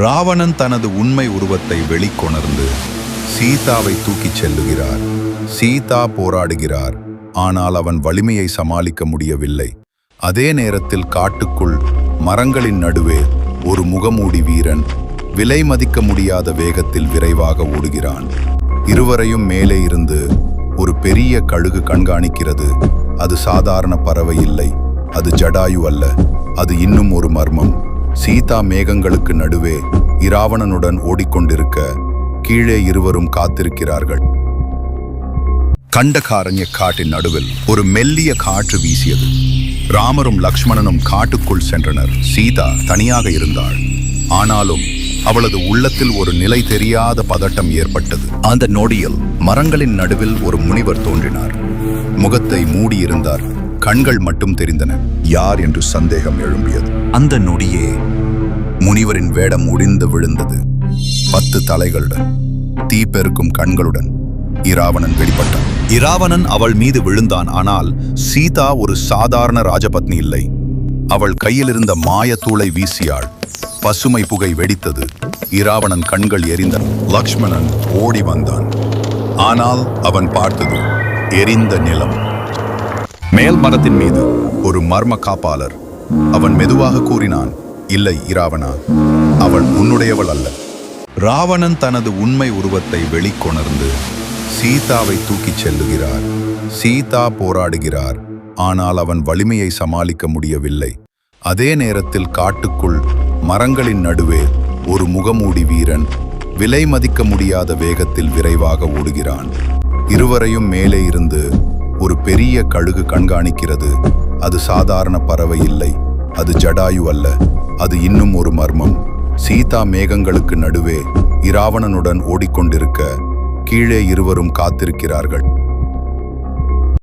ராவணன் தனது உண்மை உருவத்தை வெளிக்கொணர்ந்து சீதாவை தூக்கிச் செல்லுகிறார். சீதா போராடுகிறார், ஆனால் அவன் வலிமையை சமாளிக்க முடியவில்லை. அதே நேரத்தில் காட்டுக்குள் மரங்களின் நடுவே ஒரு முகமூடி வீரன் விலை மதிக்க முடியாத வேகத்தில் விரைவாக ஓடுகிறான். இருவரையும் மேலே இருந்து ஒரு பெரிய கழுகு கண்காணிக்கிறது. அது சாதாரண பறவை இல்லை, அது ஜடாயு அல்ல, அது இன்னும் ஒரு மர்மம். சீதா மேகங்களுக்கு நடுவே இராவணனுடன் ஓடிக்கொண்டிருக்க கீழே இருவரும் காத்திருக்கிறார்கள். கண்டகாரண்ய காட்டின் நடுவில் ஒரு மெல்லிய காற்று வீசியது. ராமரும் லக்ஷ்மணனும் காட்டுக்குள் சென்றனர். சீதா தனியாக இருந்தாள். ஆனாலும் அவளது உள்ளத்தில் ஒரு நிலை தெரியாத பதட்டம் ஏற்பட்டது. அந்த நொடியில் மரங்களின் நடுவில் ஒரு முனிவர் தோன்றினார். முகத்தை மூடியிருந்தார், கண்கள் மட்டும் தெரிந்தன. யார் என்று சந்தேகம் எழும்பியது. அந்த நொடியே முனிவரின் வேடம் உடிந்து விழுந்தது. 10 தலைகளுடன், தீப்பெருக்கும் கண்களுடன் இராவணன் வெளிப்பட்டான். இராவணன் அவள் மீது விழுந்தான். ஆனால் சீதா ஒரு சாதாரண ராஜபத்னி இல்லை. அவள் கையில் இருந்த மாயத்தூளை வீசியாள். பசுமை புகை வெடித்தது. இராவணன் கண்கள் எரிந்தன. லக்ஷ்மணன் ஓடி வந்தான். ஆனால் அவன் பார்த்தது எரிந்த நிலம். மேல் மரத்தின் மீது ஒரு மர்ம காப்பாளர். அவன் மெதுவாக கூறினான், இல்லை இராவணா, அவள் உன்னுடையவள் அல்ல. ராவணன் தனது உண்மை உருவத்தை வெளிக்கொணர்ந்து சீதாவை தூக்கிச் செல்லுகிறார். சீதா போராடுகிறார், ஆனால் அவன் வலிமையை சமாளிக்க முடியவில்லை. அதே நேரத்தில் காட்டுக்குள் மரங்களின் நடுவே ஒரு முகமூடி வீரன் விலை மதிக்க முடியாத வேகத்தில் விரைவாக ஓடுகிறான். இருவரையும் மேலே இருந்து ஒரு பெரிய கழுகு கண்காணிக்கிறது. அது சாதாரண பறவை இல்லை, அது ஜடாயு அல்ல, அது இன்னும் ஒரு மர்மம். சீதா மேகங்களுக்கு நடுவே இராவணனுடன் ஓடிக்கொண்டிருக்க கீழே இருவரும் காத்திருக்கிறார்கள்.